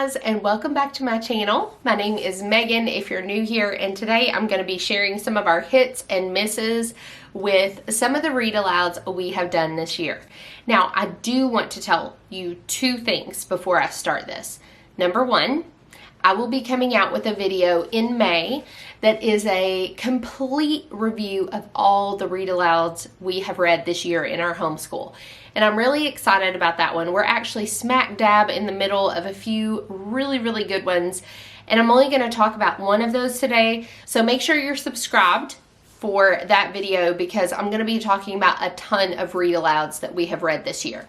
guys, and welcome back to my channel. My name is Megan if you're new here, and today I'm going to be sharing some of our hits and misses with some of the read-alouds we have done this year. Now, I do want to tell you two things before I start this. Number one, I will be coming out with a video in May that is a complete review of all the read-alouds we have read this year in our homeschool. And I'm really excited about that one. We're actually smack dab in the middle of a few really good ones. And I'm only going to talk about one of those today. So make sure you're subscribed for that video because I'm going to be talking about a ton of read-alouds that we have read this year.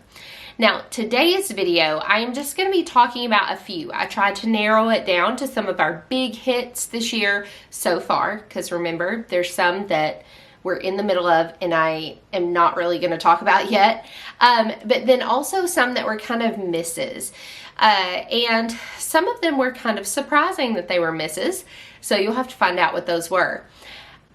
Now, today's video, I am just going to be talking about a few. I tried to narrow it down to some of our big hits this year so far, because remember, there's some that we're in the middle of and I am not really going to talk about yet. But then also some that were kind of misses. And some of them were kind of surprising that they were misses. So you'll have to find out what those were.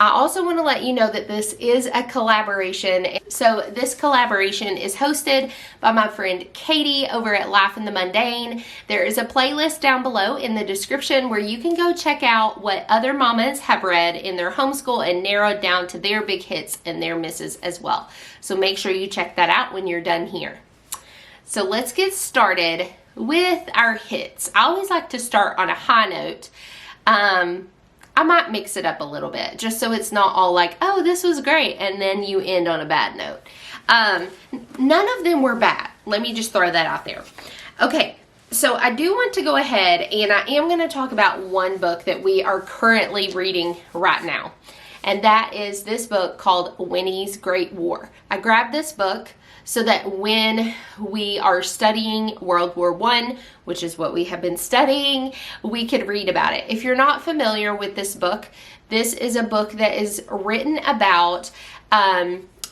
I also want to let you know that this is a collaboration. So this collaboration is hosted by my friend Katie over at Life in the Mundane. There is a playlist down below in the description where you can go check out what other mamas have read in their homeschool and narrowed down to their big hits and their misses as well. So make sure you check that out when you're done here. So let's get started with our hits. I always like to start on a high note. I might mix it up a little bit just so it's not all like, oh, this was great, and then you end on a bad note. None of them were bad. Let me just throw that out there. Okay, so I do want to go ahead and I am going to talk about one book that we are currently reading right now. And that is this book called Winnie's Great War. I grabbed this book so that when we are studying World War I, which is what we have been studying, we could read about it. If you're not familiar with this book, this is a book that is written about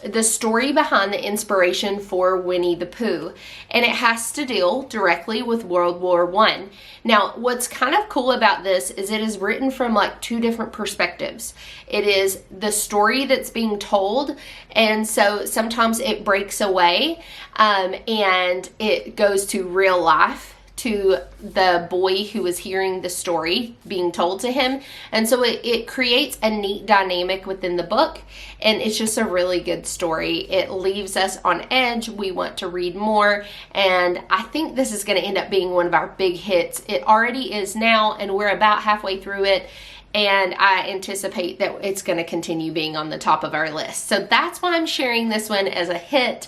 the story behind the inspiration for Winnie the Pooh, and it has to deal directly with World War I. Now, what's kind of cool about this is it is written from like two different perspectives. It is the story that's being told, and so sometimes it breaks away and it goes to real life, to the boy who is hearing the story being told to him. And so it creates a neat dynamic within the book, and it's just a really good story. It leaves us on edge. We want to read more, and I think this is going to end up being one of our big hits. It already is now, and we're about halfway through it, and I anticipate that it's going to continue being on the top of our list. So that's why I'm sharing this one as a hit.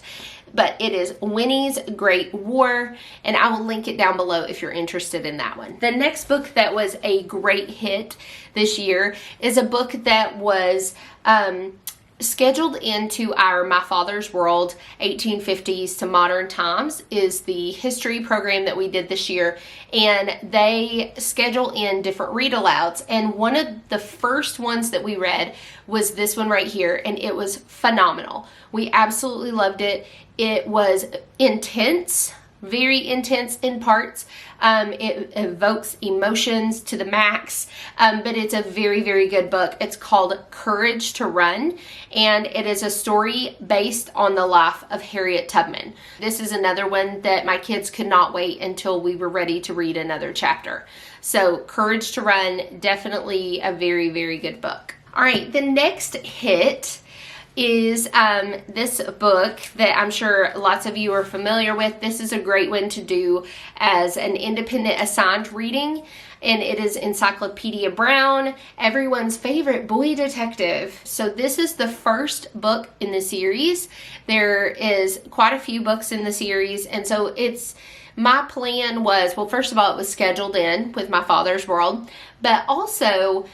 But it is Winnie's Great War, and I will link it down below if you're interested in that one. The next book that was a great hit this year is a book that was scheduled into our My Father's World 1850s to Modern Times, is the history program that we did this year, and they schedule in different read-alouds, and one of the first ones that we read was this one right here, and it was phenomenal. We absolutely loved it. It was intense, very intense in parts. It evokes emotions to the max, but it's a very good book. It's called Courage to Run, and it is a story based on the life of Harriet Tubman. This is another one that my kids could not wait until we were ready to read another chapter. So Courage to Run, definitely a very good book. All right, the next hit is this book that I'm sure lots of you are familiar with. This is a great one to do as an independent assigned reading, and it is Encyclopedia Brown, everyone's favorite boy detective. So this is the first book in the series. There is quite a few books in the series, and so my plan was, well, first of all, it was scheduled in with My Father's World, but also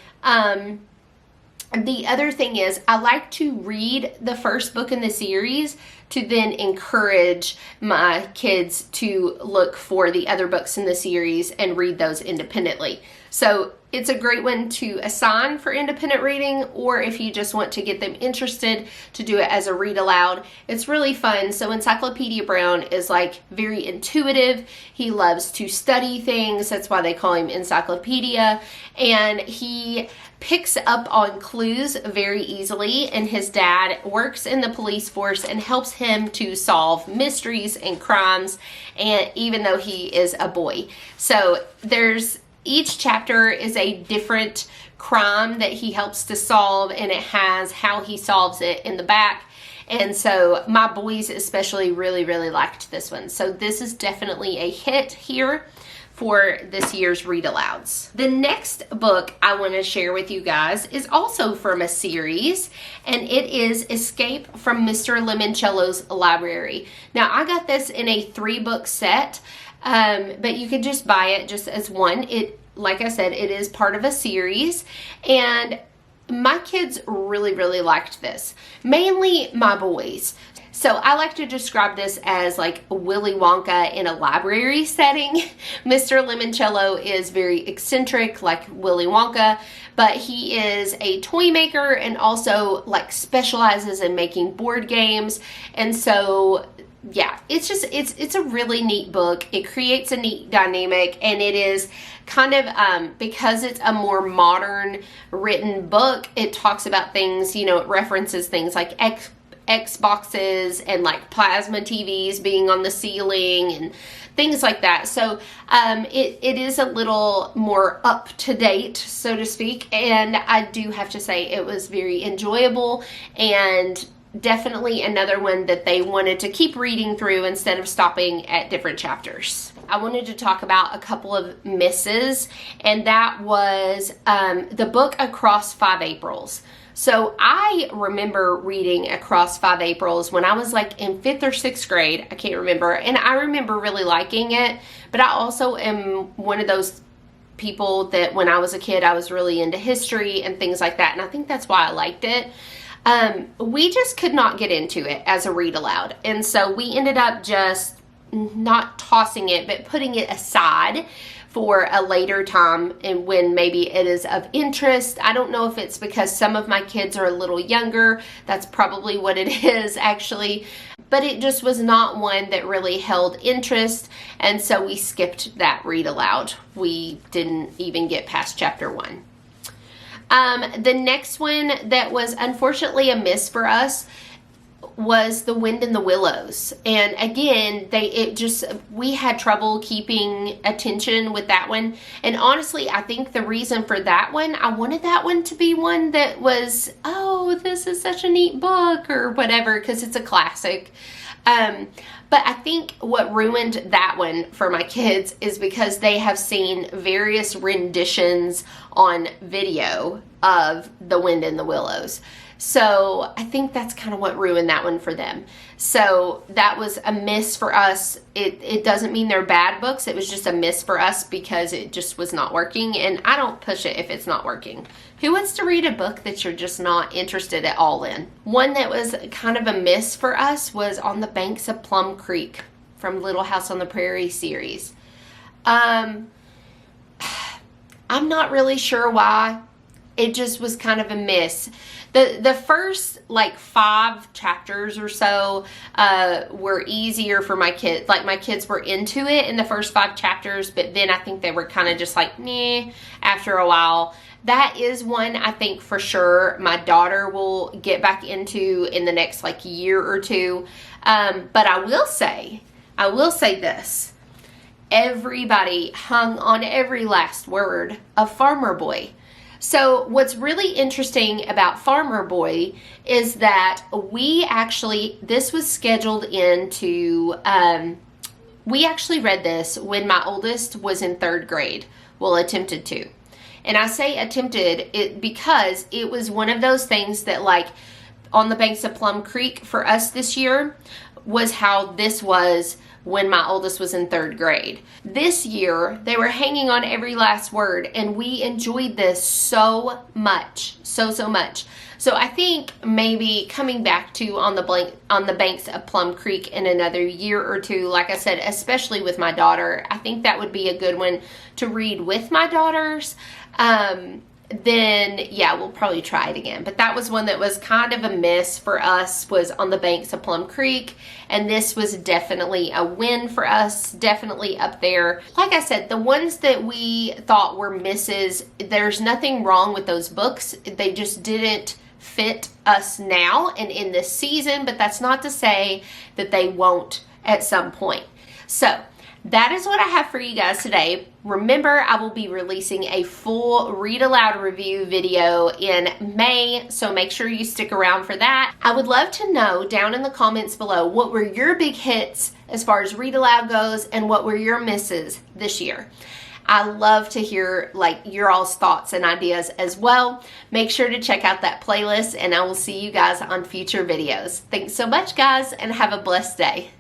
the other thing is I like to read the first book in the series to then encourage my kids to look for the other books in the series and read those independently. So it's a great one to assign for independent reading, or if you just want to get them interested, to do it as a read aloud. It's really fun. So Encyclopedia Brown is like very intuitive. He loves to study things. That's why they call him Encyclopedia. And he picks up on clues very easily, and his dad works in the police force and helps him to solve mysteries and crimes, and even though he is a boy. So each chapter is a different crime that he helps to solve, and it has how he solves it in the back. And so my boys especially really liked this one. So this is definitely a hit here for this year's read alouds. The next book I want to share with you guys is also from a series, and it is Escape from Mr. Limoncello's Library. Now I got this in a 3-book set, but you could just buy it just as one. Like I said, it is part of a series, and my kids really liked this, mainly my boys. So I like to describe this as like Willy Wonka in a library setting. Mr. Limoncello is very eccentric like Willy Wonka, but he is a toy maker and also like specializes in making board games. And so yeah, it's a really neat book. It creates a neat dynamic, and it is kind of, because it's a more modern written book, it talks about things, it references things like Xboxes and like plasma TVs being on the ceiling and things like that. So it is a little more up to date, so to speak, and I do have to say it was very enjoyable, and definitely another one that they wanted to keep reading through instead of stopping at different chapters. I wanted to talk about a couple of misses, and that was the book Across 5 Aprils. So I remember reading Across 5 Aprils when I was like in 5th or 6th grade. I can't remember. And I remember really liking it, but I also am one of those people that when I was a kid, I was really into history and things like that. And I think that's why I liked it. We just could not get into it as a read aloud. And so we ended up just not tossing it, but putting it aside for a later time, and when maybe it is of interest. I don't know if it's because some of my kids are a little younger. That's probably what it is actually. But it just was not one that really held interest, and so we skipped that read aloud. We didn't even get past chapter 1. The next one that was unfortunately a miss for us was The Wind in the Willows. And again, we had trouble keeping attention with that one. And honestly, I think the reason for that one, I wanted that one to be one that was, oh, this is such a neat book or whatever, because it's a classic. But I think what ruined that one for my kids is because they have seen various renditions on video of The Wind in the Willows. So I think that's kind of what ruined that one for them. So that was a miss for us. It doesn't mean they're bad books. It was just a miss for us because it just was not working. And I don't push it if it's not working. Who wants to read a book that you're just not interested at all in? One that was kind of a miss for us was On the Banks of Plum Creek from Little House on the Prairie series. I'm not really sure why. It just was kind of a miss. The first like 5 chapters or so were easier for my kids. Like my kids were into it in the first 5 chapters, but then I think they were kind of just like meh after a while. That is one I think for sure my daughter will get back into in the next like year or two. But I will say this. Everybody hung on every last word of Farmer Boy. So what's really interesting about Farmer Boy is that this was scheduled into, we actually read this when my oldest was in 3rd grade. Well, attempted to. And I say attempted because it was one of those things that like On the Banks of Plum Creek for us this year, was how this was when my oldest was in 3rd grade. This year, they were hanging on every last word, and we enjoyed this so much, so much. So I think maybe coming back to on the banks of Plum Creek in another year or two, like I said, especially with my daughter, I think that would be a good one to read with my daughters. Then yeah, we'll probably try it again. But that was one that was kind of a miss for us, was on the banks of Plum Creek, and this was definitely a win for us, definitely up there. Like I said, the ones that we thought were misses, there's nothing wrong with those books. They just didn't fit us now and in this season, but that's not to say that they won't at some point. So that is what I have for you guys today. Remember, I will be releasing a full read aloud review video in May, so make sure you stick around for that. I would love to know down in the comments below, what were your big hits as far as read aloud goes, and what were your misses this year? I love to hear like your all's thoughts and ideas as well. Make sure to check out that playlist, and I will see you guys on future videos. Thanks so much, guys, and have a blessed day.